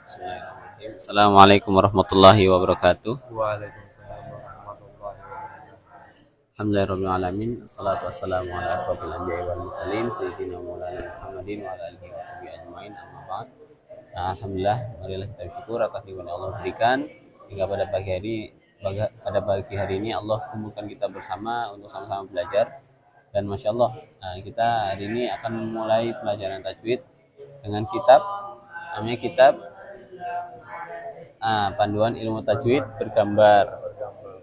Bismillahirrahmanirrahim. Assalamualaikum warahmatullahi wabarakatuh. Waalaikumsalam warahmatullahi wabarakatuh. Alhamdulillahirabbil alamin. Wassalatu wassalamu ala asyrofil anbiya'i wal mursalin sayyidina maulana Muhammadin wa ala alihi washabihi ajmain. Amma ba'd. Nah, alhamdulillah, marilah kita bersyukur atas nikmat yang Allah berikan hingga pada pagi hari ini Allah kumpulkan kita bersama untuk sama-sama belajar. Dan masya Allah, kita hari ini akan memulai pelajaran tajwid dengan kitab namanya kitab panduan ilmu tajwid bergambar,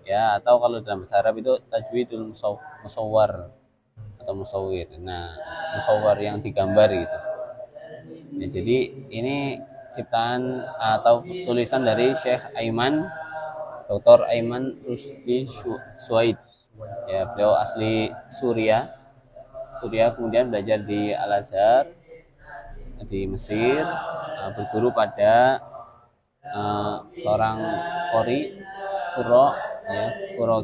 ya, atau kalau dalam bahasa Arab itu tajwidul musawwar atau musawwir. Nah, musawwar yang digambar gitu. Ya, jadi ini ciptaan atau tulisan dari Syekh Aiman, Dr. Aiman Rusdi Suwaid. Ya, beliau asli Suriah, kemudian belajar di Al Azhar di Mesir, berguru pada seorang qori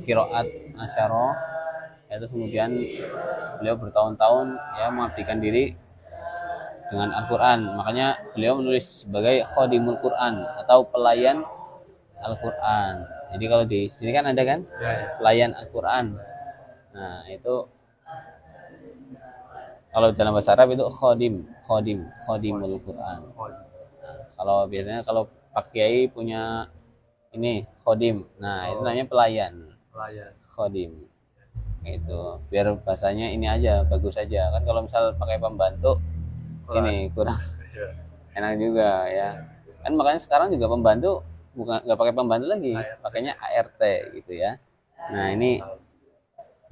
qiraat asyara. Itu kemudian beliau bertahun-tahun ya mengabdikan diri dengan Al-Qur'an. Makanya beliau menulis sebagai khadimul Qur'an atau pelayan Al-Qur'an. Jadi kalau di sini kan ada kan pelayan Al-Qur'an. Nah, itu kalau dalam bahasa Arab itu khadimul Qur'an. Kalau biasanya kalau Pak Kiai punya ini khodim, nah itu namanya pelayan khodim. Itu biar bahasanya ini aja bagus aja kan. Kalau misal pakai pembantu ini kurang enak juga ya kan. Makanya sekarang juga pembantu bukan nggak pakai pembantu lagi, pakainya ART gitu ya. Nah, ini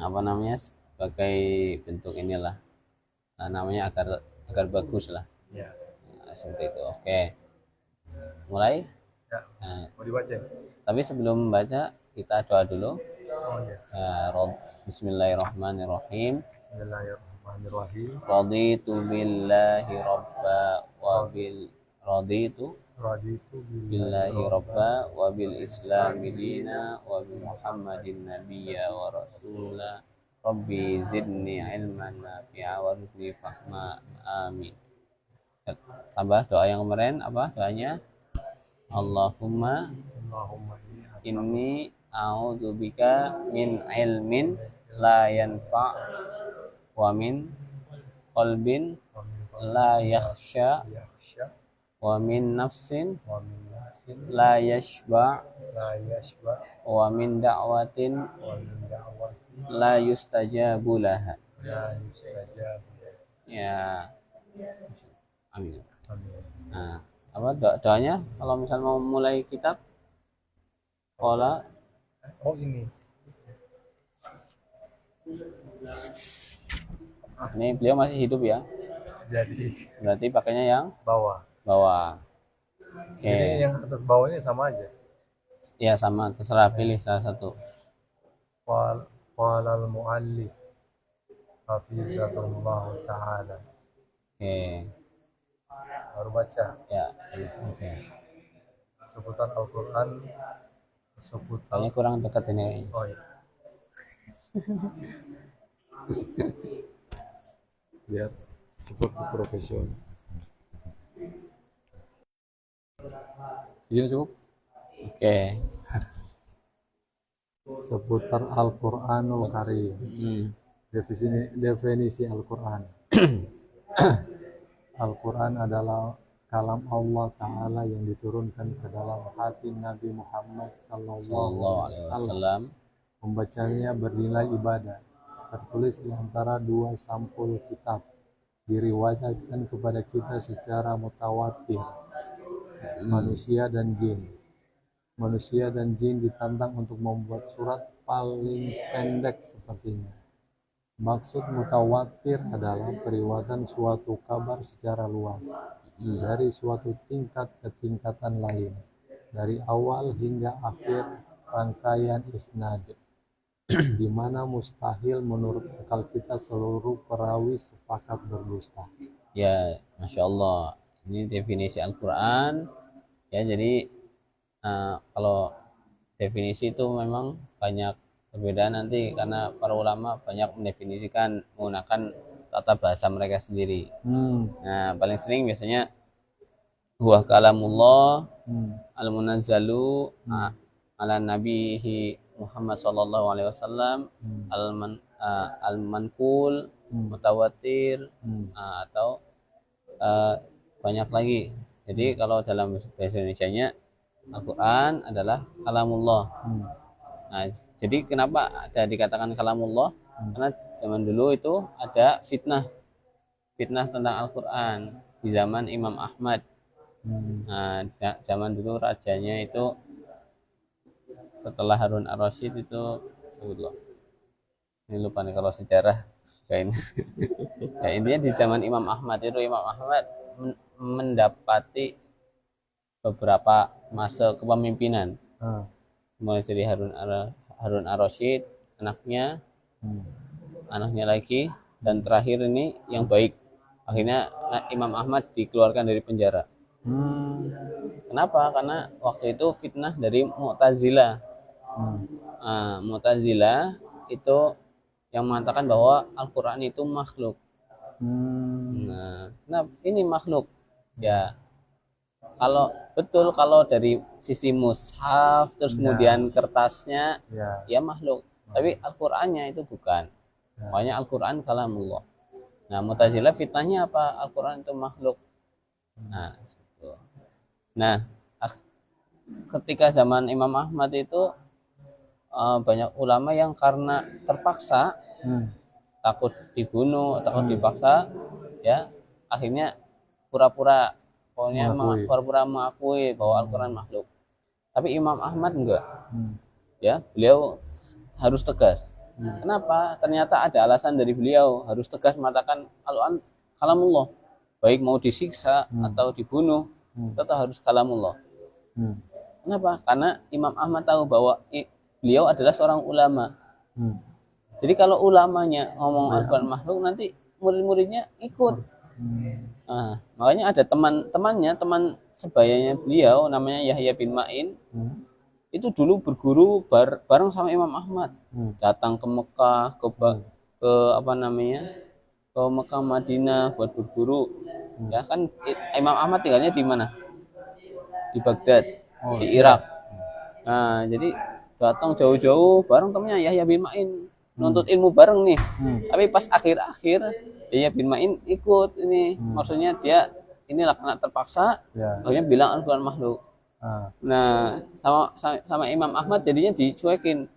apa namanya sebagai bentuk inilah, namanya agar bagus lah. Nah, seperti itu. Oke, mulai. Mau dibaca? Tapi sebelum membaca kita doa dulu. Bismillahirrahmanirrahim. Bismillahirrahmanirrahim. Raditu billahi rabba wa bil islami dina wa bi Muhammadin nabiyya wa rasula. Rabbi zidni ilman nafi'a warzuqni fahma. Amin. Tambah doa yang kemarin, apa doanya? Allahumma inni a'udzubika min ilmin la yanfa' wa min qalbin la yakhsha wa min nafsin la yashba' wa min da'watin la yustajabu laha. Ya. Amin. Nah, apa doanya kalau misal mau mulai kitab? Qala ini beliau masih hidup ya, jadi berarti pakainya yang bawah. Oke. Ini yang atas bawahnya sama aja Ya, sama, terserah, pilih salah satu. Qala al-muallif hafizatullah ta'ala. Oke. Baru baca Ya, oke. seputar Al-Quran, Kayaknya kurang dekat ini. Oh iya. Biar seperti profesional. Segini cukup? Oke. Seputar Al-Quranul Karim. Definisi Al-Quran. Al-Quran adalah kalam Allah Ta'ala yang diturunkan ke dalam hati Nabi Muhammad Sallallahu Alaihi Wasallam. Membacanya bernilai ibadah. Tertulis di antara dua sampul kitab. Diriwayatkan kepada kita secara mutawatir. Manusia dan jin. Manusia dan jin ditantang untuk membuat surat paling pendek sepertinya. Maksud mutawatir adalah periwayatan suatu kabar secara luas dari suatu tingkat ke tingkatan lain, dari awal hingga akhir rangkaian isnad, di mana mustahil menurut akal kita seluruh perawi sepakat berdusta. Ya, masya Allah. Ini definisi Al-Quran. Ya, jadi kalau definisi itu memang banyak berbeda nanti karena para ulama banyak mendefinisikan menggunakan tata bahasa mereka sendiri. Nah, paling sering biasanya huwa kalamullah Hmm. al-munazzalu ala nabihi Muhammad sallallahu alaihi wasallam al-manqul mutawatir atau banyak lagi. Jadi kalau dalam bahasa Indonesianya Al-Quran adalah kalamullah. Nah, jadi kenapa ada dikatakan kalamullah? Karena zaman dulu itu ada fitnah tentang Al-Quran di zaman Imam Ahmad. Nah, zaman dulu rajanya itu setelah Harun ar-Rasyid itu sebutlah. Ini lupa nih kalau sejarah kayak ini. Ya, intinya di zaman Imam Ahmad itu Imam Ahmad mendapati beberapa masa kepemimpinan. Mulai dari Harun ar-Rasyid, anaknya lagi, dan terakhir ini yang baik. Akhirnya Imam Ahmad dikeluarkan dari penjara. Kenapa? Karena waktu itu fitnah dari Mu'tazilah. Mu'tazilah itu yang mengatakan bahwa Al-Quran itu makhluk. Nah, ini makhluk. Ya, kalau dari sisi mushaf terus kemudian kertasnya ya makhluk, tapi Al-Qur'annya itu bukan. Makanya Al-Qur'an kalamullah. Nah, Mu'tazilah fitnahnya apa? Al-Qur'an itu makhluk. Nah, gitu. Nah, ketika zaman Imam Ahmad itu banyak ulama yang karena terpaksa takut dibunuh, takut dipaksa, ya akhirnya pura-pura mengakui bahwa Al-Quran makhluk. Tapi Imam Ahmad enggak. Ya, beliau harus tegas. Kenapa? Ternyata ada alasan dari beliau harus tegas mengatakan Al-Quran kalamullah. Baik mau disiksa atau dibunuh, tetap harus kalamullah. Kenapa? Karena Imam Ahmad tahu bahwa beliau adalah seorang ulama. Jadi kalau ulamanya ngomong Al-Quran makhluk, nanti murid-muridnya ikut. Nah, makanya ada teman sebayanya beliau namanya Yahya bin Ma'in. Itu dulu berguru bareng sama Imam Ahmad. Datang ke Mekah, ke Mekah Madinah buat berguru. Ya kan Imam Ahmad tinggalnya di mana? Di Baghdad, di Irak. Nah, jadi datang jauh-jauh bareng temannya Yahya bin Ma'in. Nuntut ilmu bareng nih. Tapi pas akhir-akhir Yahya bin Ma'in ikut ini. Maksudnya dia inilah kena terpaksa, akhirnya bilang Al-Quran makhluk. Nah, sama Imam Ahmad jadinya dicuekin.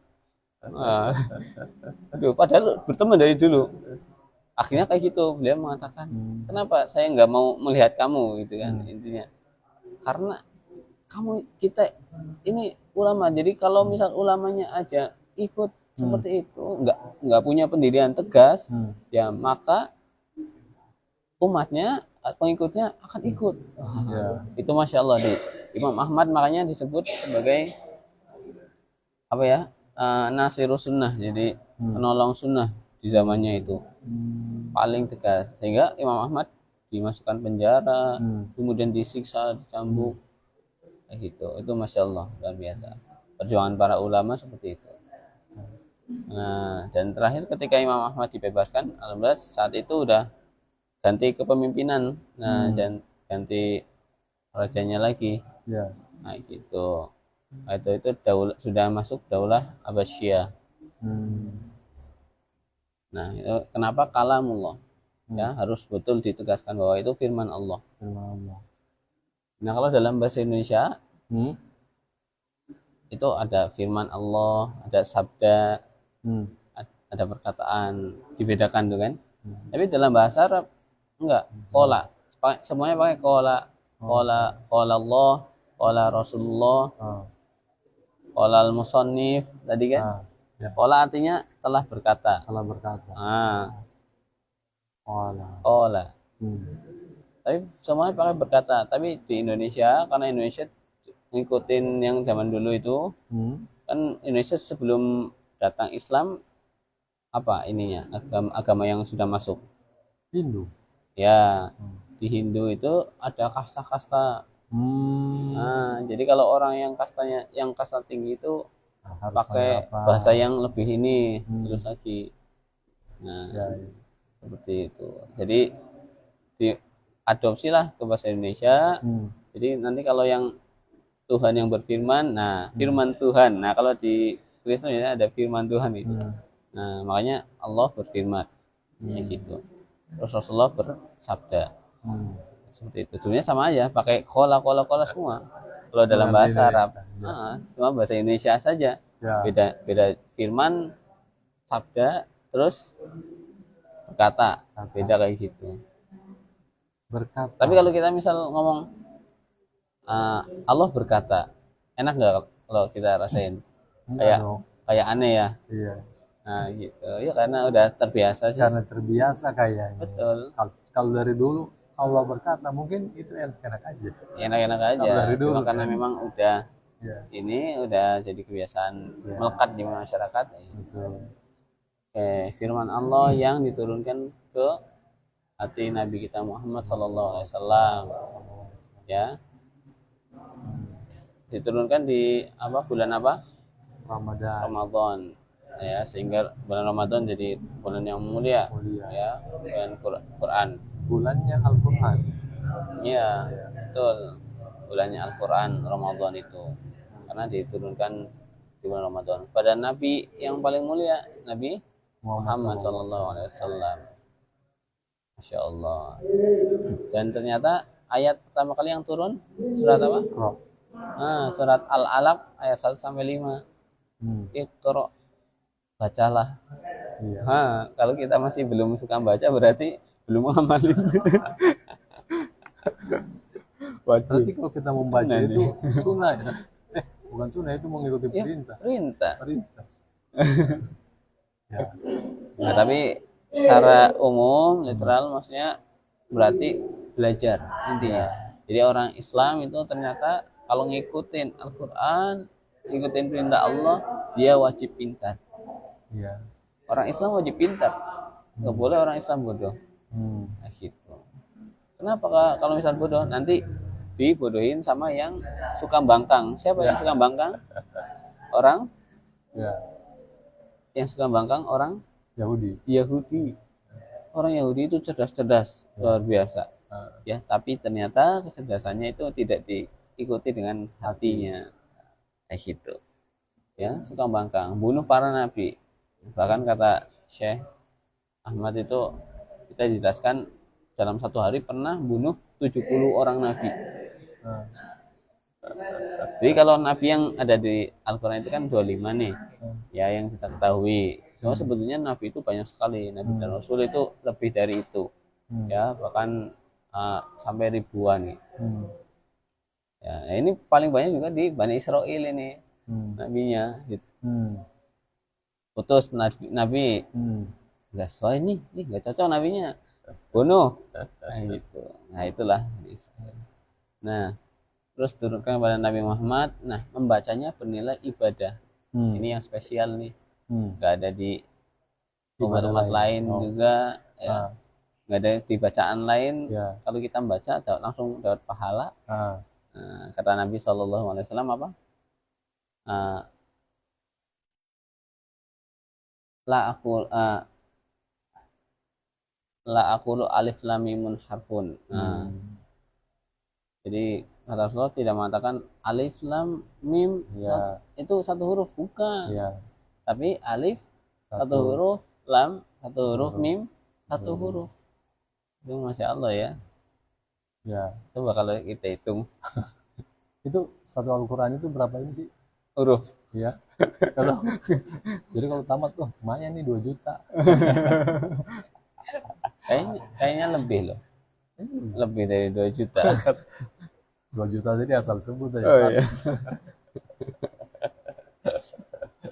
Padahal berteman dari dulu. Akhirnya kayak gitu, beliau mengatakan, kenapa saya nggak mau melihat kamu gitu kan intinya. Karena kita ini ulama. Jadi kalau misal ulamanya aja ikut seperti itu, nggak punya pendirian tegas, ya maka umatnya, pengikutnya akan ikut. Itu Masya Allah di Imam Ahmad, makanya disebut sebagai nasirus sunnah, jadi penolong sunnah di zamannya itu, paling tegas. Sehingga Imam Ahmad dimasukkan penjara, kemudian disiksa, dicambuk, kayak gitu. Itu Masya Allah, luar biasa perjuangan para ulama seperti itu. Nah, dan terakhir ketika Imam Ahmad dibebaskan, alhamdulillah saat itu udah ganti kepemimpinan. Nah, dan ganti rajanya lagi. Nah, gitu. Nah, itu sudah masuk daulah Abbasiyah. Nah, itu kenapa kalamullah? Ya, harus betul ditegaskan bahwa itu firman Allah. Nah, kalau dalam bahasa Indonesia itu ada firman Allah, ada sabda, ada perkataan, dibedakan tuh kan. Tapi dalam bahasa Arab enggak, qala. Semuanya pakai qala. Qala Allah, qala Rasulullah, qala al-musannif tadi kan. Qala artinya telah berkata. Qala. Tapi semuanya pakai berkata. Tapi di Indonesia, karena Indonesia ngikutin yang zaman dulu itu, kan Indonesia sebelum datang Islam apa ininya, agama yang sudah masuk Hindu. Ya, di Hindu itu ada kasta-kasta. Nah, jadi kalau orang yang kasta tinggi itu pakai bahasa yang lebih ini terus lagi. Nah, seperti itu. Jadi diadopsilah ke bahasa Indonesia. Jadi nanti kalau yang Tuhan yang berfirman, nah firman Tuhan. Nah kalau di Kristen ya ada firman Tuhan itu. Nah makanya Allah berfirman, ya gitu. Terus Rasulullah bersabda, seperti itu. Sebenarnya sama aja, pakai kola semua. Kalau dalam bahasa Arab, cuma bahasa Indonesia saja. Beda firman, sabda, terus berkata, beda kayak gitu. Berkata. Tapi kalau kita misal ngomong Allah berkata, enak nggak kalau kita rasain? Kayak aneh ya. Iya. Nah gitu ya, karena udah terbiasa sih. Karena terbiasa kayaknya. Betul. Kalau dari dulu Allah berkata, mungkin itu enak-enak aja. Enak-enak aja. Dari dulu, cuma karena memang udah ini udah jadi kebiasaan melekat di masyarakat. Betul. Firman Allah yang diturunkan ke hati Nabi kita Muhammad SAW, ya, diturunkan di bulan apa? Ramadan. Ya, sehingga bulan Ramadan jadi bulan yang mulia. Ya, bulan Quran. Bulannya Al-Quran. Iya, betul. Bulannya Al-Quran Ramadan itu, karena diturunkan di bulan Ramadan pada Nabi yang paling mulia, Nabi Muhammad SAW. Masya Allah. Dan ternyata ayat pertama kali yang turun surat apa? Surat Al-Alaq ayat 1 sampai 5. Iqra, bacalah. Kalau kita masih belum suka baca berarti belum ngamalin. Berarti kalau kita membaca itu sunnah ya? Bukan sunnah, itu mengikuti perintah. Perintah. Ya. Nah, tapi secara umum literal maksudnya berarti belajar intinya. Jadi orang Islam itu ternyata kalau ngikutin Al-Quran, ngikutin perintah Allah, dia wajib pintar. Ya. Orang Islam wajib pintar, nggak boleh orang Islam bodoh. Nah, gitu. Kenapa kalau misal bodoh nanti dibodohin sama yang suka bangkang? Siapa yang suka bangkang? Orang yang suka bangkang orang Yahudi. Orang Yahudi itu cerdas luar biasa. Ya, tapi ternyata kecerdasannya itu tidak diikuti dengan hatinya. Kayak gitu. Ya, suka bangkang, bunuh para nabi. Bahkan kata Syekh Ahmad itu kita jelaskan dalam satu hari pernah bunuh 70 orang nabi. Jadi kalau nabi yang ada di Al-Quran itu kan 25 nih, ya yang kita ketahui. Cuma sebetulnya nabi itu banyak sekali, nabi dan rasul itu lebih dari itu, ya bahkan sampai ribuan nih. Ya ini paling banyak juga di Bani Israel ini nabinya. Gitu. Putus nabi, nggak sesuai nih nggak cocok nabinya, bunuh. Nah, gitu. Nah itulah di Israel. Nah terus turunkan kepada Nabi Muhammad. Nah membacanya bernilai ibadah. Ini yang spesial nih, nggak ada di umat lain juga ya. Nggak ada di bacaan lain ya. Kalau kita membaca langsung dapat pahala. Kata Nabi SAW apa? La aqulu alif lam mimun harfun. Jadi kata Rasulullah tidak mengatakan alif lam mim itu satu huruf, bukan. Tapi alif satu huruf, lam satu huruf, mim satu huruf. Itu Masya Allah ya. Coba kalau kita hitung. Itu satu Al-Quran itu berapa ini sih? Huruf. Ya. Jadi kalau tamat tuh lumayan nih 2 juta. Kayaknya lebih loh. Lebih dari 2 juta. 2 juta jadi asal sebut aja. Oh, iya.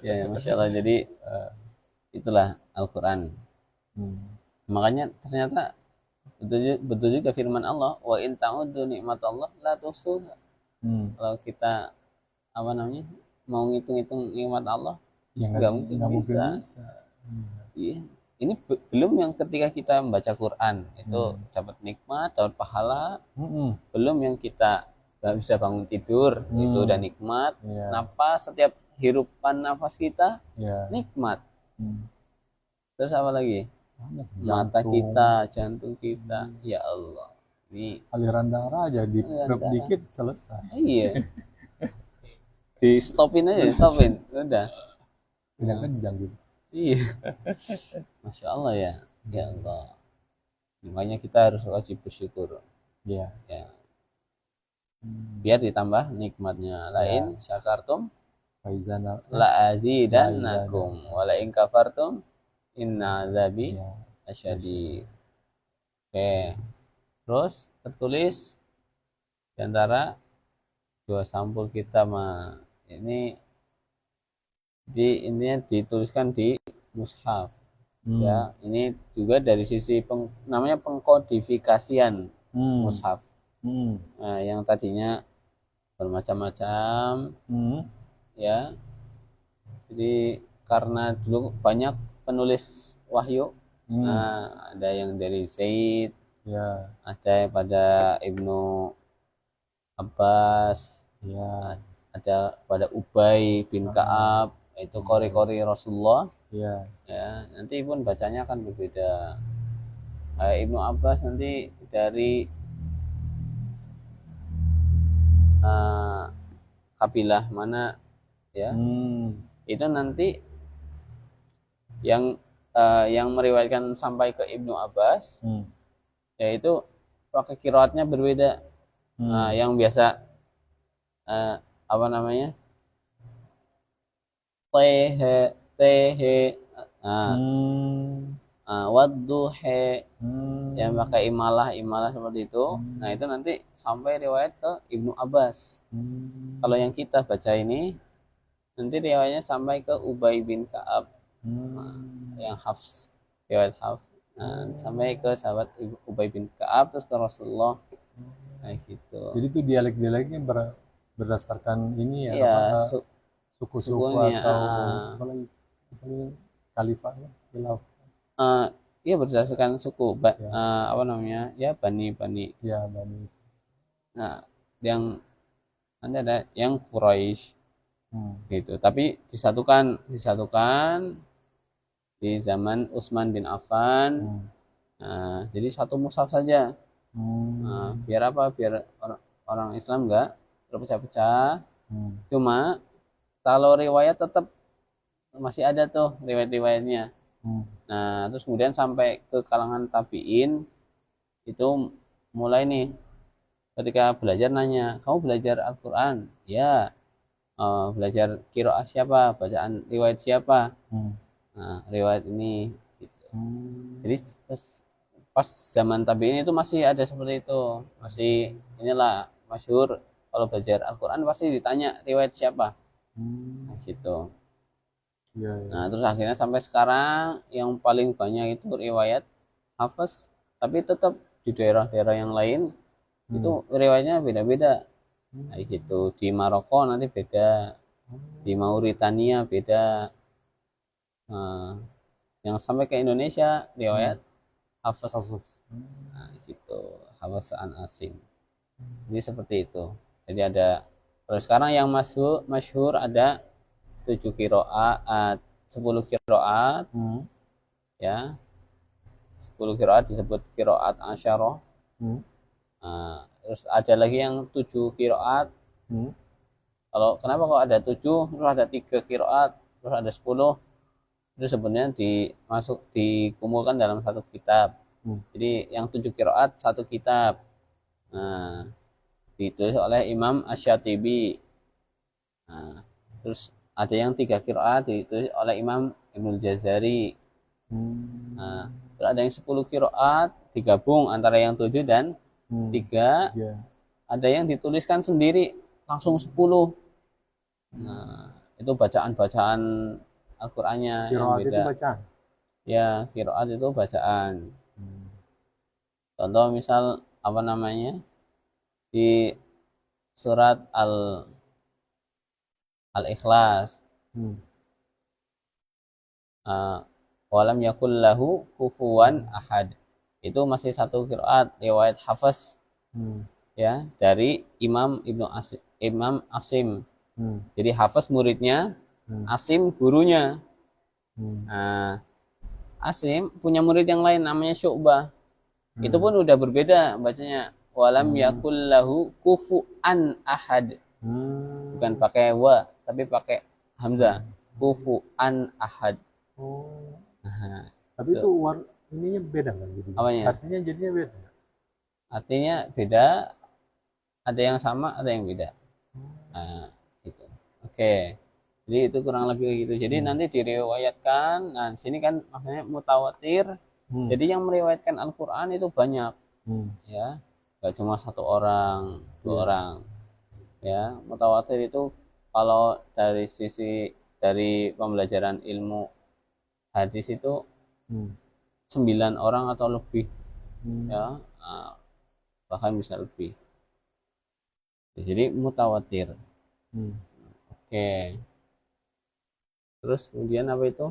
Ya, Masya Allah. Jadi itulah Al-Quran. Makanya ternyata betul juga firman Allah, wa in ta'uddu nikmatallah la tuhsuha. Kalau kita mau ngitung-ngitung nikmat Allah, nggak mungkin bisa. Iya. Ini belum yang ketika kita membaca Quran itu dapat nikmat, dapat pahala. Belum yang kita nggak bisa bangun tidur, itu udah nikmat. Napas, setiap hirupan nafas kita nikmat. Terus apa lagi? Mata kita, jantung kita, ya Allah, Ini aliran darah aja di Aliran darah. dikit selesai. iya. Di stopin aja, stopin. Udah. Tidak kencang gitu. Iya. Masya Allah ya. Ya Allah. Makanya kita harus wajib bersyukur. Iya. Ya. Biar ditambah nikmatnya. Lain syakartum Faizana la azidannakum wa la in kafartum inna azabi ya. asyadid. Oke. Terus tertulis di antara dua sampul kita ini intinya dituliskan di mushaf. Ya, ini juga dari sisi namanya pengkodifikasian mushaf. Nah, yang tadinya bermacam-macam, ya. Jadi karena dulu banyak penulis wahyu, nah ada yang dari Zaid, ya. ada pada Ibnu Abbas, Ya. ada pada Ubay bin Ka'ab, itu qori-qori Rasulullah. Ya. Ya, nanti pun bacanya akan berbeda. Ibnu Abbas nanti dari kabilah mana, ya? Itu nanti yang meriwayatkan sampai ke Ibnu Abbas, yaitu pakai qiraatnya berbeda. Yang biasa apa namanya? Tehe wadduhe, yang pakai imalah seperti itu. Nah itu nanti sampai riwayat ke Ibnu Abbas. Kalau yang kita baca ini nanti riwayatnya sampai ke Ubay bin Ka'ab, yang Hafs, riwayat Hafs, sampai ke sahabat Ubay bin Ka'ab, terus ke Rasulullah. Nah gitu. Jadi itu dialek-dialeknya berdasarkan ini ya, Iya, suku-suku atau apalagi khalifahnya, khilafah. Iya berdasarkan suku, apa namanya, ya Bani. Ya Bani. Nah, yang ada yang Quraisy, gitu. Tapi disatukan di zaman Utsman bin Affan. Nah, jadi satu mushaf saja. Nah, biar apa? Biar orang Islam enggak terpecah-pecah. Cuma kalau riwayat tetap masih ada tuh riwayat-riwayatnya. Nah, terus kemudian sampai ke kalangan tabi'in itu mulai nih, ketika belajar nanya, kamu belajar Al-Quran? Ya. Belajar qiraah siapa? Bacaan riwayat siapa? Nah, riwayat ini gitu. Jadi pas zaman tabi'in itu masih ada seperti itu. Masih inilah masyhur, kalau belajar Al-Quran pasti ditanya riwayat siapa. Nah, gitu. Ya. Nah, terus akhirnya sampai sekarang yang paling banyak itu riwayat Hafiz, tapi tetap di daerah-daerah yang lain itu riwayatnya beda-beda. Nah, gitu. Di Maroko nanti beda, di Mauritania beda. Nah, yang sampai ke Indonesia riwayat Hafiz. Nah, gitu. Hafiz an Asim. Jadi seperti itu. Jadi ada, terus sekarang yang masyhur ada 7 qiraat, 10 qiraat, ya, 10 qiraat disebut qiraat asyarah. Nah, terus ada lagi yang 7 qiraat. Kalau kenapa kok ada 7, terus ada 3 qiraat, terus ada 10, itu sebenarnya dikumpulkan dalam satu kitab. Jadi yang 7 qiraat satu kitab. Nah, ditulis oleh Imam Asy-Syatibi. Nah, terus ada yang 3 qiraat ditulis oleh Imam Ibnul Jazari. Nah, terus ada yang 10 qiraat digabung antara yang 7 dan 3. Ada yang dituliskan sendiri langsung 10. Nah, itu bacaan-bacaan Al-Qur'annya yang beda. Itu bacaan. Ya, qiraat itu bacaan. Contoh misal apa namanya? Di surat Al-Ikhlas. Walam yakul lahu kufuwan ahad. Itu masih satu qiraat riwayat Hafiz. Ya, dari Imam Asim. Jadi Hafiz muridnya, Asim gurunya. Nah, Asim punya murid yang lain namanya Syu'bah. Itu pun udah berbeda bacanya. walam yakul lahu kufu'an ahad. Bukan pakai wa, tapi pakai hamzah. Kufu'an ahad. Oh. Nah, Tapi itu ininya beda kan jadi. apanya? Artinya jadinya beda. Artinya beda, ada yang sama, ada yang beda. Nah, gitu. Oke. Jadi itu kurang lebih kayak gitu. Jadi nanti diriwayatkan. Nah, di sini kan maksudnya mutawatir. Jadi yang meriwayatkan Al-Qur'an itu banyak. Ya. Gak cuma satu orang, dua orang. Ya, mutawatir itu kalau dari sisi dari pembelajaran ilmu hadis itu 9 orang atau lebih. Ya. Bahkan bisa lebih. Jadi mutawatir. Oke. Terus kemudian apa itu?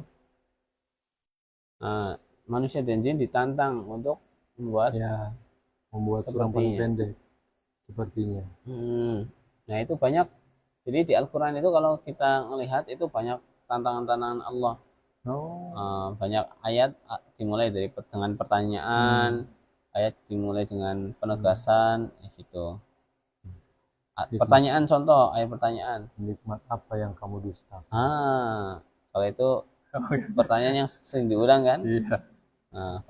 Manusia dan jin ditantang untuk membuat surapan pendek sepertinya. Nah itu banyak. Jadi di Al-Quran itu kalau kita melihat itu banyak tantangan-tantangan Allah. Banyak ayat dimulai dengan pertanyaan, ayat dimulai dengan penegasan, gitu. Pertanyaan contoh, ayat pertanyaan. Nikmat apa yang kamu dusta? Kalau itu pertanyaan yang sering diulang kan? Iya.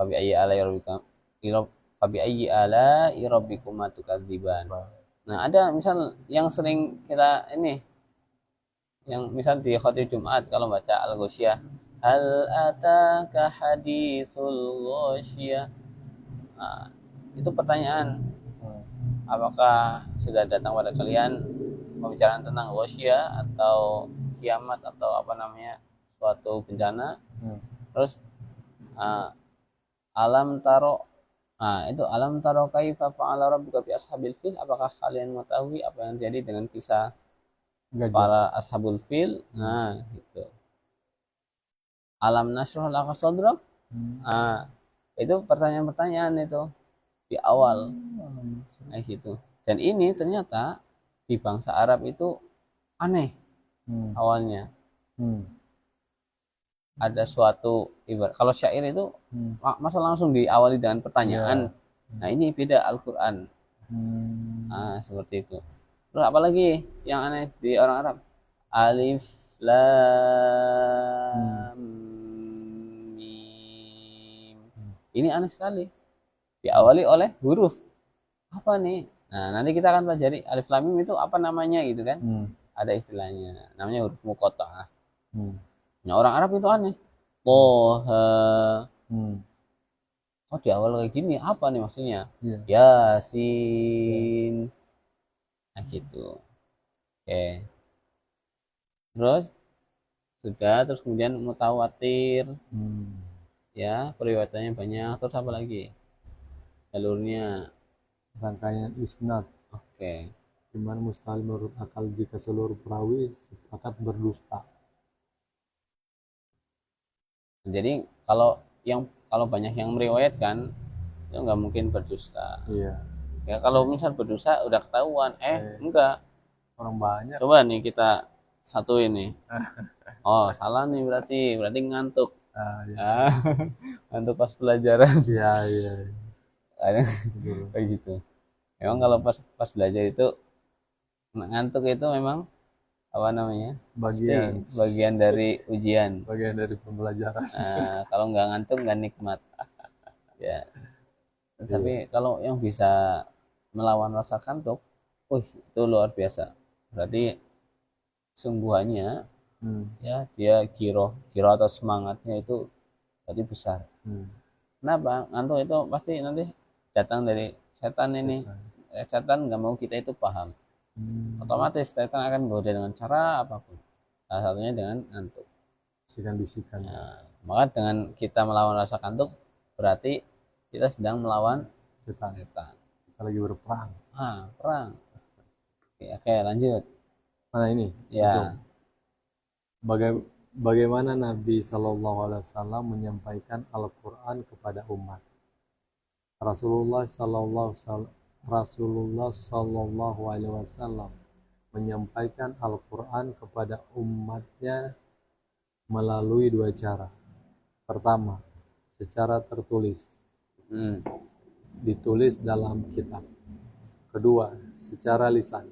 Fabi ayyi ala'i rabbikuma tukadziban. Nah, ada misal yang sering kita ini yang misal di khotib Jumat kalau baca Al-Ghasyiyah, hal ataka hadisul ghasyiyah. Itu pertanyaan. Apakah sudah datang pada kalian pembicaraan tentang ghasyiyah atau kiamat atau apa namanya suatu bencana? Terus alam taro, itu alam taro kaifa fa'ala rabbuka bi ashabil fil, apakah kalian mengetahui apa yang terjadi dengan kisah para ashabul fil? Gitu. Alam nashrah laka sadrak. Itu pertanyaan-pertanyaan itu di awal. Gitu. Dan ini ternyata di bangsa Arab itu aneh awalnya. Ada suatu ibarat kalau syair itu masa langsung diawali dengan pertanyaan. Nah ini beda Al-Quran. Seperti itu. Terus apalagi yang aneh di orang Arab? Alif lam mim. Ini aneh sekali. Diawali oleh huruf. Apa nih? Nah nanti kita akan pelajari alif lam mim itu apa namanya gitu kan? Ada istilahnya. Namanya huruf muqatta'ah. Nah orang Arab itu aneh. Toha. Di awal kayak gini apa nih maksudnya? Yasin. Nah gitu. Oke. Terus kemudian mutawatir. Ya, periwayatannya banyak. Terus apa lagi? Jalurnya. Rangkaian isnad. Oke. Dimana mustahil menurut akal jika seluruh perawi sepakat berdusta. Jadi kalau banyak yang meriwayatkan itu nggak mungkin berdusta. Iya. Ya kalau misal berdusta udah ketahuan. Enggak. Orang banyak. Coba nih kita satu ini. Salah nih berarti ngantuk. Ngantuk pas pelajaran. Iya. Kayak gitu. Memang kalau pas belajar itu ngantuk itu memang apa namanya? Bagian dari ujian. Bagian dari pembelajaran. Kalau nggak ngantuk nggak nikmat. Ya. Tapi kalau yang bisa melawan rasa kantuk, itu luar biasa. Berarti sungguhannya ya dia giro atau semangatnya itu berarti besar. Kenapa? Ngantuk itu pasti nanti datang dari setan ini. Setan nggak mau kita itu paham. Otomatis setan akan goda dengan cara apapun. Salah satunya dengan ngantuk. Bisikan-bisikan. Maka dengan kita melawan rasa kantuk berarti kita sedang melawan setan. Kita lagi berperang. Perang. Oke, lanjut. Mana ini? Ya. Bagaimana Nabi Shallallahu Alaihi Wasallam menyampaikan Al-Quran kepada umat? Rasulullah Sallallahu Alaihi Wasallam menyampaikan Al-Quran kepada umatnya melalui dua cara. Pertama, secara tertulis, ditulis dalam kitab. Kedua, secara lisan.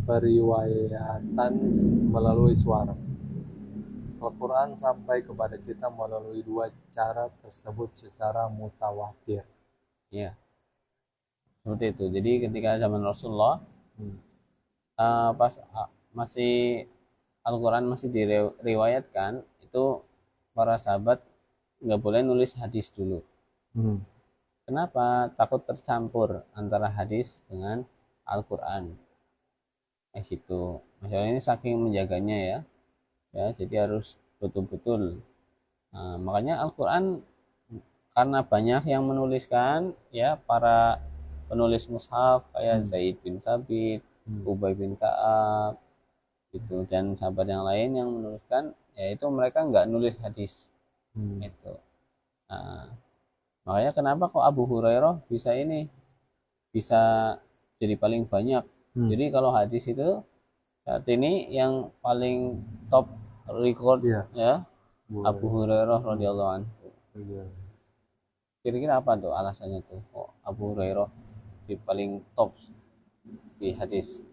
Periwayatan melalui suara. Al-Quran sampai kepada kita melalui dua cara tersebut secara mutawatir. Ya, seperti itu. Jadi ketika zaman Rasulullah, pas masih Al-Quran masih diriwayatkan, itu para sahabat nggak boleh nulis hadis dulu. Kenapa? Takut tercampur antara hadis dengan Al-Quran. Gitu. Masalah ini saking menjaganya ya. Jadi harus betul-betul. Nah, makanya Al-Quran karena banyak yang menuliskan, ya, para penulis mushaf kayak Zaid bin Sabit, Ubay bin Ka'ab, gitu, dan sahabat yang lain yang menuliskan, yaitu mereka nggak nulis hadis. Itu. Nah, makanya kenapa kok Abu Hurairah bisa jadi paling banyak. Jadi kalau hadis itu saat ini yang paling top record, ya, Abu Hurairah radhiyallahu anhu. Kira-kira apa tuh alasannya tuh kok Abu Hurairah di paling top di hadis?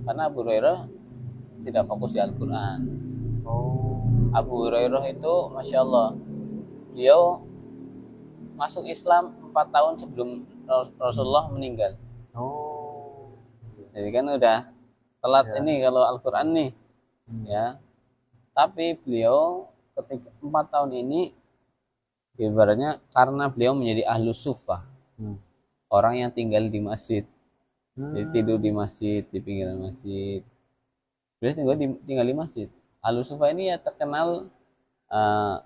Karena Abu Hurairah tidak fokus di Al-Quran. Abu Hurairah itu Masya Allah, beliau masuk Islam 4 tahun sebelum Rasulullah meninggal. Jadi kan udah telat ini kalau Al-Quran nih, ya. Tapi beliau ketika 4 tahun ini, ibaratnya karena beliau menjadi ahlus suffah, orang yang tinggal di masjid, jadi tidur di masjid, di pinggiran masjid. Beliau tinggal di masjid. Ahlus suffah ini ya terkenal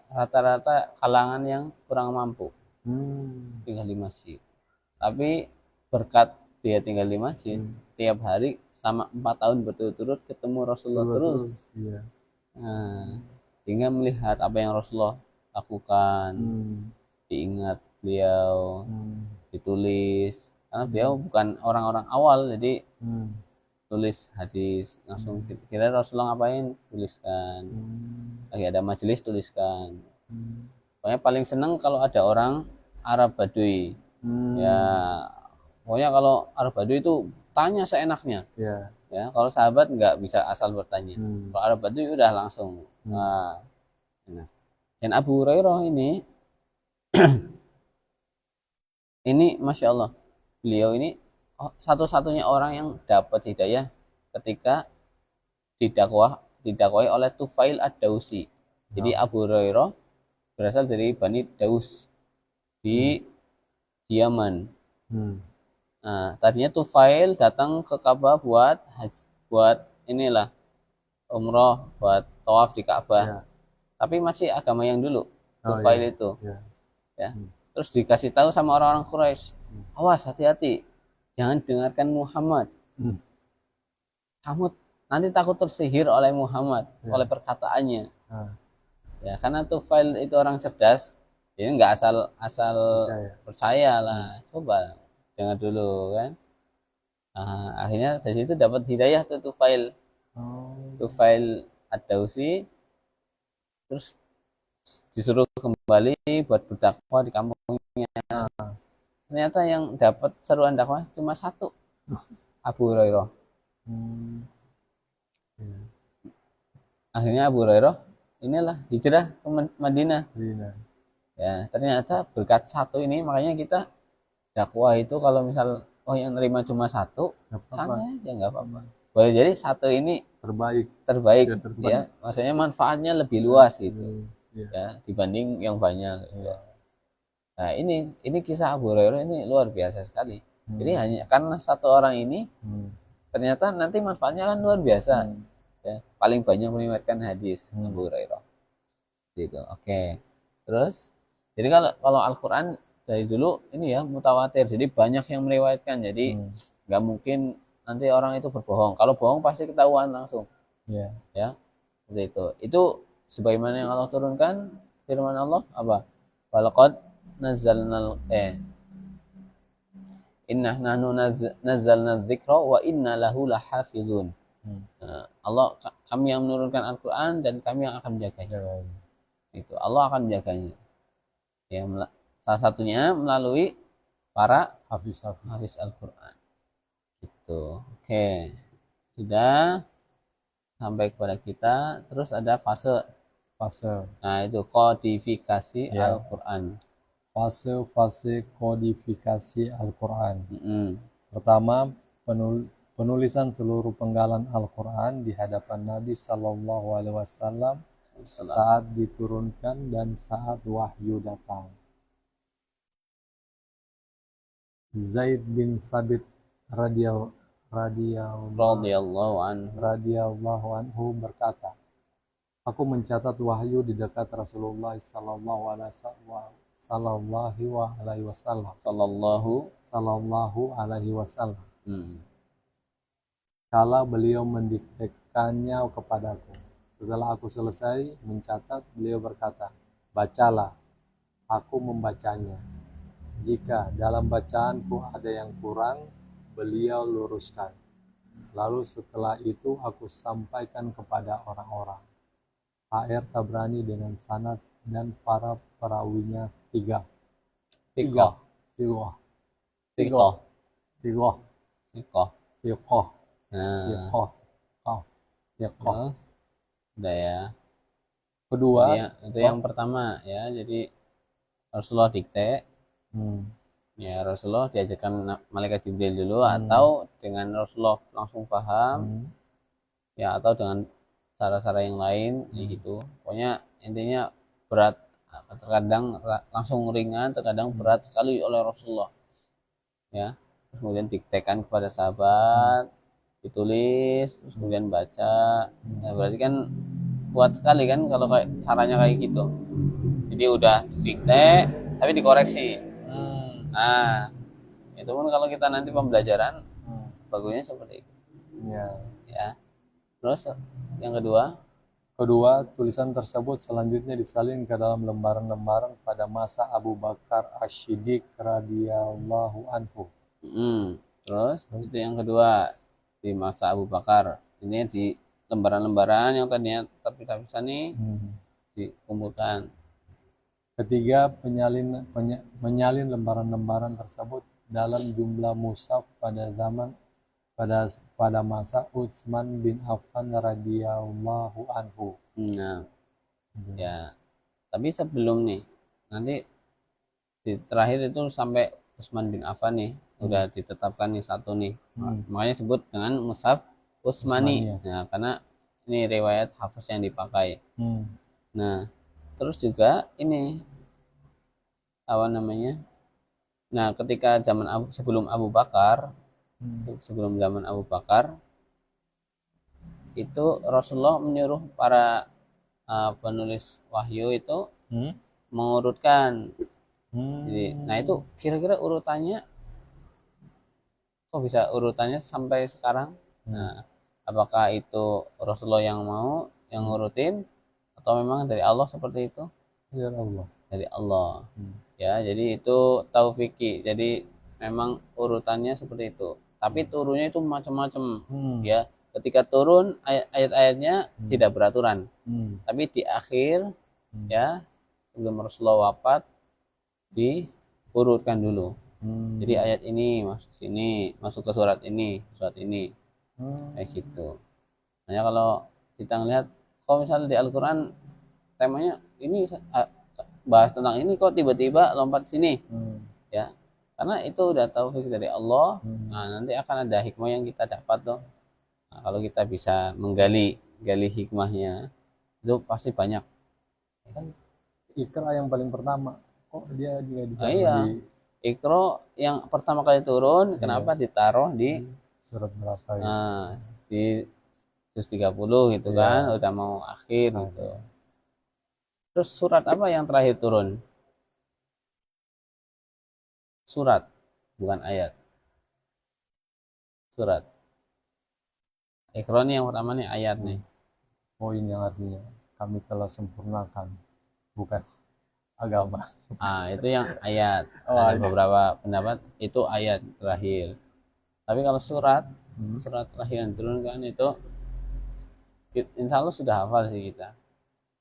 rata-rata kalangan yang kurang mampu, tinggal di masjid. Tapi berkat dia tinggal di masjid, tiap hari sama 4 tahun berturut-turut ketemu Rasulullah terus. Nah, sehingga melihat apa yang Rasulullah lakukan, diingat beliau, ditulis. Karena beliau bukan orang-orang awal, jadi tulis hadis langsung. Kira Rasulullah ngapain, tuliskan. Lagi ada majelis, tuliskan. Pokoknya paling seneng kalau ada orang Arab Baduy. Ya, pokoknya kalau Arab Baduy itu tanya seenaknya. Ya, kalau sahabat nggak bisa asal bertanya. Kalau Arab Baduy udah langsung. Nah. Dan Abu Hurairah ini Masya Allah, beliau ini satu-satunya orang yang dapat hidayah ketika didakwai oleh Tufail ad-Dausi. Jadi Abu Hurairah berasal dari Bani Daus di Yaman. Nah, tadinya Tufail datang ke Ka'bah buat umroh, buat tawaf di Ka'bah. Tapi masih agama yang dulu, Tufail itu. Ya. Terus dikasih tahu sama orang-orang Quraisy, awas, hati-hati, jangan dengarkan Muhammad. Kamu nanti takut tersihir oleh Muhammad, oleh perkataannya. Ya, karena Tufail itu orang cerdas, jadi nggak asal percaya lah. Coba dengar dulu kan. Nah, akhirnya dari situ dapat hidayah ke Tufail. Tufail ad-Dausi. Terus disuruh kembali buat berdakwah di kampungnya. Ternyata yang dapat seruan dakwah cuma satu, Abu Hurairah. Akhirnya Abu Hurairah hijrah ke Madinah. Ya, ternyata berkat satu ini, makanya kita dakwah itu kalau misal yang nerima cuma satu, santai aja nggak apa-apa. Boleh jadi satu ini terbaik. Ya, maksudnya manfaatnya lebih luas gitu. Ya, dibanding yang banyak. Nah, ini kisah Abu Hurairah ini luar biasa sekali. Jadi hanya karena satu orang ini ternyata nanti manfaatnya kan luar biasa. Ya, paling banyak meriwayatkan hadis Abu Hurairah. Gitu. Oke. Terus jadi kalau Al-Qur'an dari dulu ini ya mutawatir. Jadi banyak yang meriwayatkan. Jadi nggak mungkin nanti orang itu berbohong. Kalau bohong pasti ketahuan langsung. Ya. Seperti itu. Itu sebagaimana yang Allah turunkan, firman Allah apa? Walaqad nazzalna inna nahnu nazzalna dzikra wa inna lahu lahafizun. Allah, kami yang menurunkan Al-Qur'an dan kami yang akan menjaganya. Itu Allah akan menjaganya. Ya, salah satunya melalui para Hafiz. hafiz Al-Quran. Gitu. Oke, sudah sampai kepada kita. Terus ada fase. Nah, itu kodifikasi Ya. Al-Quran. Fase kodifikasi Al-Quran. Pertama, penulisan seluruh penggalan Al-Quran di hadapan Nabi Sallallahu Alaihi Wasallam saat diturunkan dan saat wahyu datang. Zaid bin Sabit radhiyallahu anhu berkata, aku mencatat wahyu di dekat Rasulullah Sallallahu Alaihi Wasallam. Kala beliau mendiktekannya kepadaku. Setelah aku selesai mencatat, beliau berkata, bacalah. Aku membacanya. Jika dalam bacaanku ada yang kurang, beliau luruskan. Lalu setelah itu aku sampaikan kepada orang-orang. HR Tabrani dengan sanad dan para perawinya tiga. Udah ya. Kedua, itu yang pertama ya. Jadi Rasulullah dikte. Ya, Rasulullah diajarkan malaikat Jibril dulu atau dengan Rasulullah langsung paham. Ya, atau dengan cara-cara yang lain gitu. Pokoknya intinya berat, terkadang langsung ringan, terkadang berat sekali oleh Rasulullah. Ya, kemudian diktekan kepada sahabat, ditulis, terus kemudian baca. Nah, berarti kan kuat sekali kan kalau kayak caranya kayak gitu. Jadi udah didikte tapi dikoreksi. Nah, itu pun kalau kita nanti pembelajaran bagusnya seperti itu. Ya. Terus yang kedua, tulisan tersebut selanjutnya disalin ke dalam lembaran-lembaran pada masa Abu Bakar Asy-Siddiq radhiyallahu anhu. Terus itu yang kedua di masa Abu Bakar. Ini di lembaran-lembaran yang tadinya terpisah-pisah nih dikumpulkan. Ketiga, menyalin lembaran-lembaran tersebut dalam jumlah mushaf pada masa Utsman bin Affan radhiyallahu anhu. Nah, ya. Tapi sebelum nih, nanti di terakhir itu sampai Utsman bin Affan nih, udah ditetapkan nih satu nih. Makanya disebut dengan mushaf Utsmani. Nah, karena ini riwayat Hafiz yang dipakai. Nah, terus juga ini apa namanya? Nah, ketika sebelum Abu Bakar, sebelum zaman Abu Bakar, itu Rasulullah menyuruh para penulis wahyu itu mengurutkan. Jadi, nah itu kira-kira urutannya kok bisa urutannya sampai sekarang? Nah, apakah itu Rasulullah yang mau yang ngurutin atau memang dari Allah seperti itu? Dari Allah. Ya, jadi itu taufiki. Jadi memang urutannya seperti itu. Tapi turunnya itu macam-macam. Ya, ketika turun ayat-ayatnya tidak beraturan. Tapi di akhir ya sebelum Rasulullah wafat diurutkan dulu. Jadi ayat ini masuk sini, masuk ke surat ini. Kayak gitu. Makanya kalau kita ngelihat kalau misalnya di Al-Qur'an temanya ini bahas tentang ini kok tiba-tiba lompat sini. Ya. Karena itu udah taufik dari Allah. Nah, nanti akan ada hikmah yang kita dapat tuh. Nah, kalau kita bisa menggali hikmahnya, itu pasti banyak. Kan Iqra yang paling pertama, kok dia juga ditaruh iya. di Iqra yang pertama kali turun, kenapa ditaruh di surat berapa ya? Nah, di 130 gitu kan, udah mau akhir gitu. Terus surat apa yang terakhir turun? Surat, bukan ayat. Surat. Iqra nih yang pertama nih ayat nih. Oh, ini yang artinya kami telah sempurnakan, bukan agama. Itu yang ayat. Ada beberapa pendapat itu ayat terakhir. Tapi kalau surat terakhir yang turun kan itu insya Allah sudah hafal sih kita.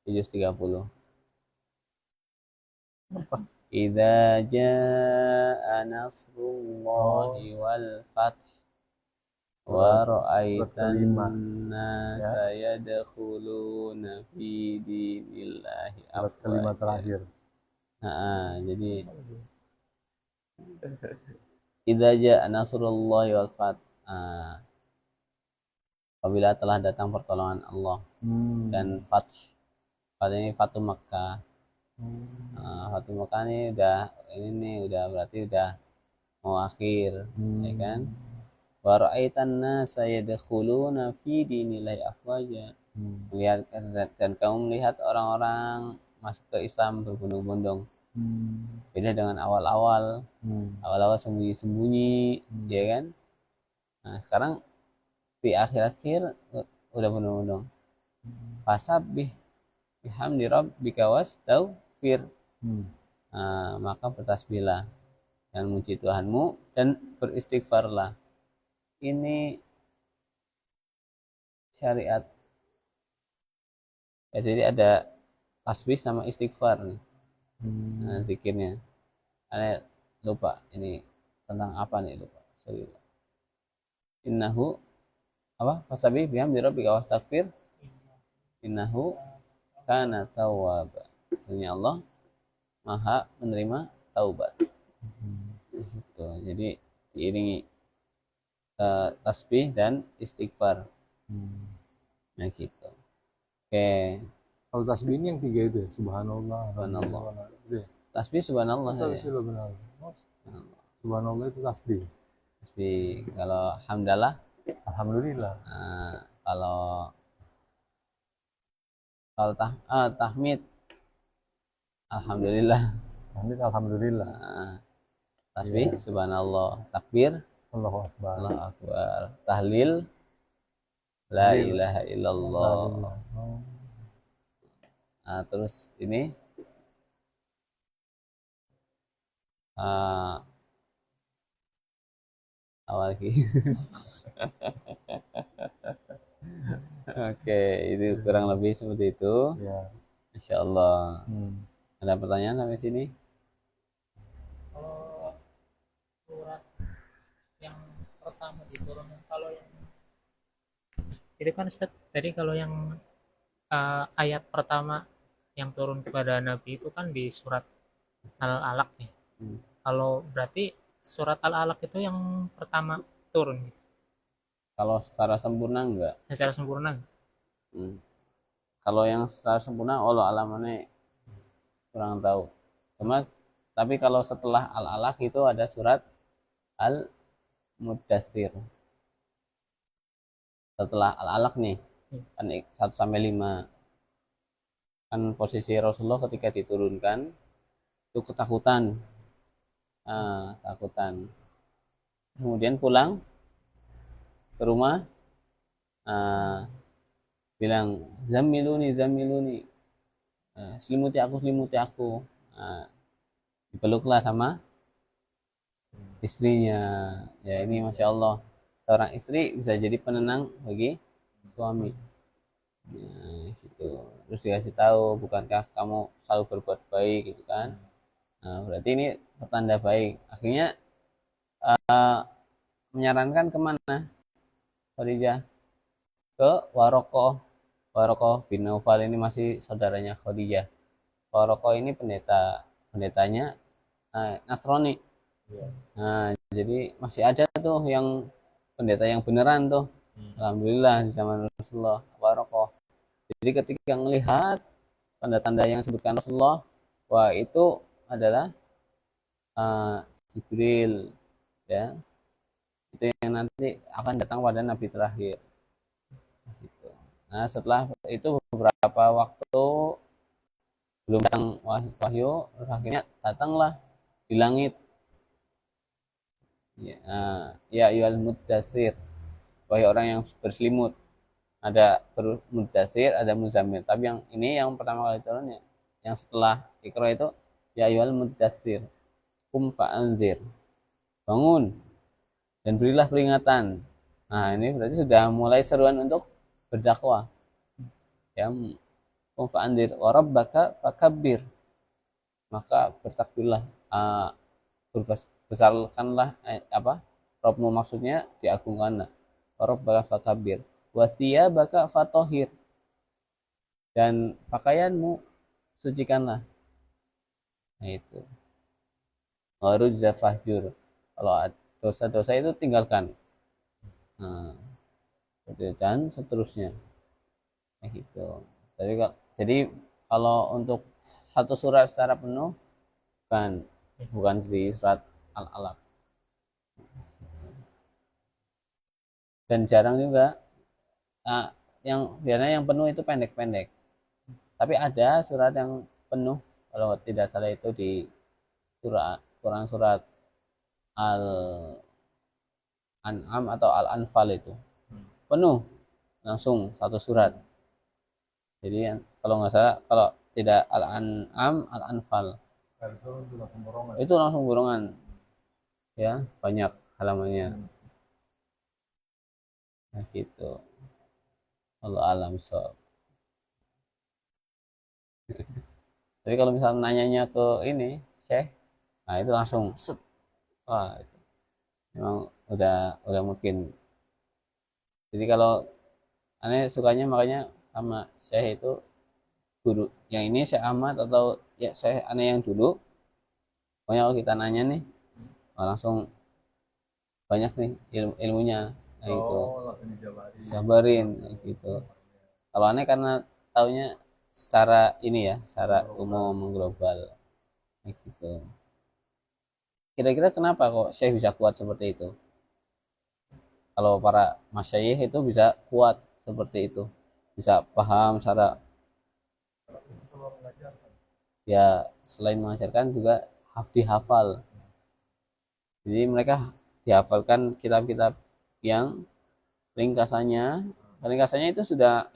730. idza jaa nasrullahi wal fath wa ra'aitan nasa yadkhuluna fi dinillahi Surat kelima afwaja. terakhir. Jadi idza jaa nasrullahi wal fath. Apabila telah datang pertolongan Allah dan fath. Fath ini Fatu Makkah. Fatu Makkah ini udah berarti udah mau akhir, ya kan? Wa ra'aitan nasa yadkhuluna fi dinillahi afwaja. Melihat dan kamu melihat orang-orang masuk ke Islam berbondong-bondong. Beda dengan awal-awal. Awal-awal sembunyi-sembunyi, ya kan? Nah, sekarang di akhir-akhir udah berbondong-bondong. Fasabbih bihamdi rabbika wastaghfir. Maka bertasbihlah dan memuji Tuhanmu dan beristighfarlah. Ini syariat. Ya, jadi ada tasbih sama istighfar nih. Zikirnya. Aneh lupa ini tentang apa nih, lupa. Sorry. Innahu apa? Fasabbih bihamdi rabbika wastaghfir. Innahu kana tawwaba. Sesungguhnya Allah Maha menerima taubat. Gitu. Jadi diiringi tasbih dan istighfar. Nah gitu. Oke. Kalau tasbih ini yang 3 itu ya, subhanallah. Tasbih subhanallah. Subhanallah itu tasbih. Tasbih. Kalau hamdalah, alhamdulillah. Kalau tahmid, alhamdulillah. Tasbih subhanallah. Takbir, Allahu akbar. Tahlil, la ilaha illallah. Terus ini apa lagi? Oke, itu kurang lebih seperti itu. Ya. Insya Allah. Ada pertanyaan sampai sini? Kalau surat yang pertama diturunkan, kalau yang jadi kan Ustaz, tadi kalau yang ayat pertama yang turun kepada Nabi itu kan di surat Al-Alaq ya. Kalau berarti surat Al-Alaq itu yang pertama turun gitu. Kalau secara sempurna enggak? Secara sempurna. Kalau yang secara sempurna Allah alamannya kurang tahu. Tapi kalau setelah Al-Alaq itu ada surat Al-Mudaththir. Setelah Al-Alaq nih, kan 1 sampai 5. Kan posisi Rasulullah ketika diturunkan itu ketakutan. Takutan. Kemudian pulang ke rumah, bilang zamiluni, selimuti aku. Dipeluklah sama istrinya. Ya, ini Masya Allah, seorang istri bisa jadi penenang bagi suami. Gitu. Terus dikasih tahu, bukankah kamu selalu berbuat baik, gitu kan? Berarti ini pertanda baik. Akhirnya menyarankan kemana Khadijah? Ke Warokoh bin Naufal. Ini masih saudaranya Khadijah. Warokoh ini pendetanya Nasrani. Jadi masih ada tuh yang pendeta yang beneran tuh. Alhamdulillah di zaman Rasulullah. Warokoh. Jadi ketika melihat tanda-tanda yang disebutkan Rasulullah, wah itu adalah Jibril, ya, itu yang nanti akan datang pada Nabi terakhir. Nah, setelah itu beberapa waktu belum datang wahyu, terus akhirnya datanglah di langit. Ya ayyuhal muddatsir, wahai orang yang berselimut. Ada muddatsir, ada muzammil. Tapi yang ini yang pertama kali turunnya, yang setelah Iqra itu ya ayyuhal muddatsir, qum fa'anzir, bangun dan berilah peringatan. Nah, ini berarti sudah mulai seruan untuk berdakwah. Ya, qum fa'anzir wa rabbaka fakabbir. maka bertakbirlah, besarkanlah Robmu, maksudnya diagungkanlah. Rabbaka fakabir baka fatohir, dan pakaianmu sucikanlah. Nah itu. Warujza fahjur, kalau dosa-dosa itu tinggalkan. Nah, dan seterusnya. Nah gitu. Jadi kalau untuk satu surat secara penuh bukan di surat Al-Alaq. Dan jarang juga yang biasanya yang penuh itu pendek-pendek. Tapi ada surat yang penuh, kalau tidak salah itu di Quran surat Al-An'am atau Al-Anfal itu. Penuh langsung satu surat. Jadi kalau nggak salah, kalau tidak Al-An'am, Al-Anfal. Itu langsung borongan. Ya, banyak halamannya. Nah gitu. Allah alam so. Tapi kalau misalnya nanyanya ke ini Syekh, nah itu langsung set. Wah, itu memang udah mungkin. Jadi kalau aneh sukanya makanya sama Syekh itu guru yang ini Syekh Ahmad atau ya Syekh aneh yang dulu, pokoknya kalau kita nanya nih langsung banyak nih ilmunya. Nah itu sabarin gitu. Kalau aneh karena taunya secara ini ya, secara umum global gitu. Kira-kira kenapa kok Syekh bisa kuat seperti itu? Kalau para masyayikh itu bisa kuat seperti itu, bisa paham secara, ya selain mengajarkan juga dihafal. Jadi mereka dihafalkan kitab-kitab yang ringkasannya itu sudah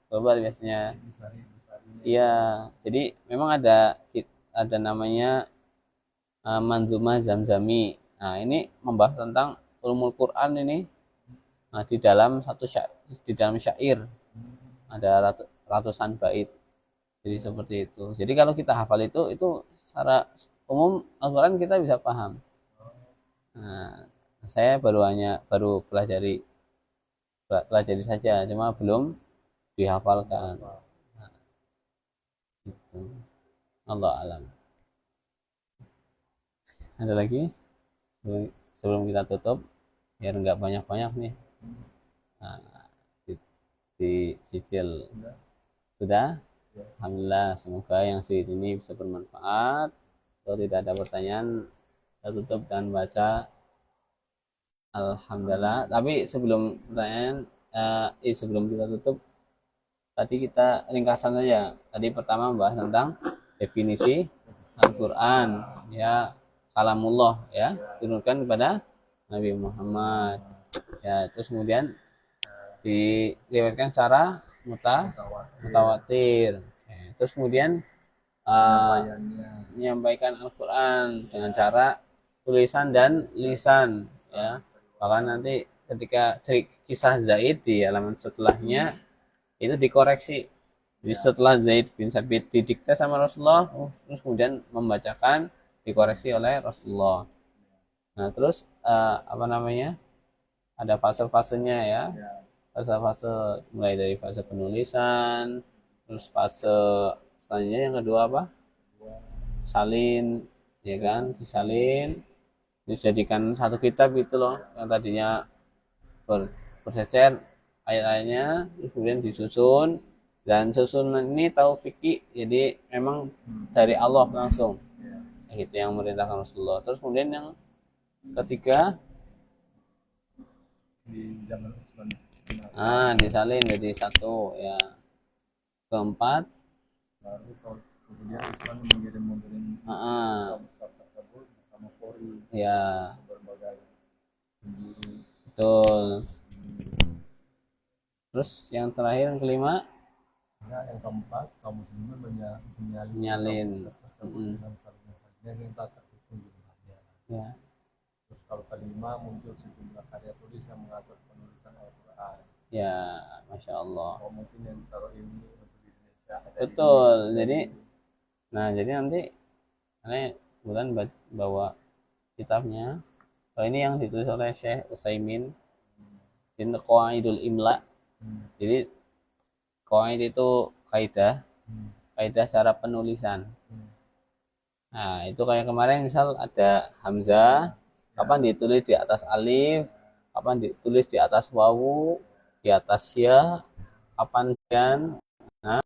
global biasanya. Iya, jadi memang ada namanya Manzumah Zamzami. Nah, ini membahas tentang ulumul Quran ini. Nah, di dalam syair ada ratusan bait. Jadi seperti itu. Jadi kalau kita hafal itu secara umum Al-Quran kita bisa paham. Nah, saya baru pelajari saja, cuma belum dihafalkan. Nah, gitu. Allah alam. Ada lagi sebelum kita tutup biar nggak banyak-banyak nih. Nah, dicicil sudah. Alhamdulillah, semoga yang sedikit ini bisa bermanfaat. Kalau tidak ada pertanyaan, kita tutup dan baca Alhamdulillah. Tapi sebelum pertanyaan, sebelum kita tutup, tadi kita ringkasan saja. Tadi pertama membahas tentang definisi Al-Quran, ya, kalamullah, ya, turunkan kepada Nabi Muhammad. Ya, terus kemudian diriwayatkan secara mutawatir. Terus kemudian menyampaikan Al-Quran dengan cara tulisan dan lisan, ya. Bahkan nanti ketika kisah Zaid di halaman setelahnya itu dikoreksi. Jadi setelah Zaid bin Sabit didikte sama Rasulullah, terus kemudian membacakan, dikoreksi oleh Rasulullah. Nah, terus ada fase-fasenya, ya. Fase-fase mulai dari fase penulisan, terus fase selanjutnya yang kedua salin, ya kan, disalin, dijadikan satu kitab gitu loh, yang tadinya bercecer ayat-ayatnya, kemudian disusun, dan susunan ini fikih, jadi memang dari Allah langsung, itu yang merintahkan Rasulullah. Terus kemudian yang ketiga di zaman Utsman, disalin jadi satu, ya. Keempat baru kemudian Utsman mengirim kitab tersebut bersama Polri, ya, berbagai betul. Terus yang terakhir, yang kelima, yang keempat, kaum muslimin menyalin yang tak terhitung jumlahnya. Ya. Terus kalau kelima, muncul sejumlah karya tulis yang mengatur penulisan Al-Quran. Ya, masya Allah. Oh, mungkin yang taruh ini untuk Indonesia. Betul. Jadi Nah, jadi nanti ini kemudian bawa kitabnya. Kalau ini yang ditulis oleh Syekh Utsaimin in Qawaidul Imla. Jadi qawaid itu kaidah, kaidah cara penulisan. Nah, itu kayak kemarin misal ada hamzah, kapan ditulis di atas alif, kapan ditulis di atas wawu, di atas ya, kapan dan. Nah,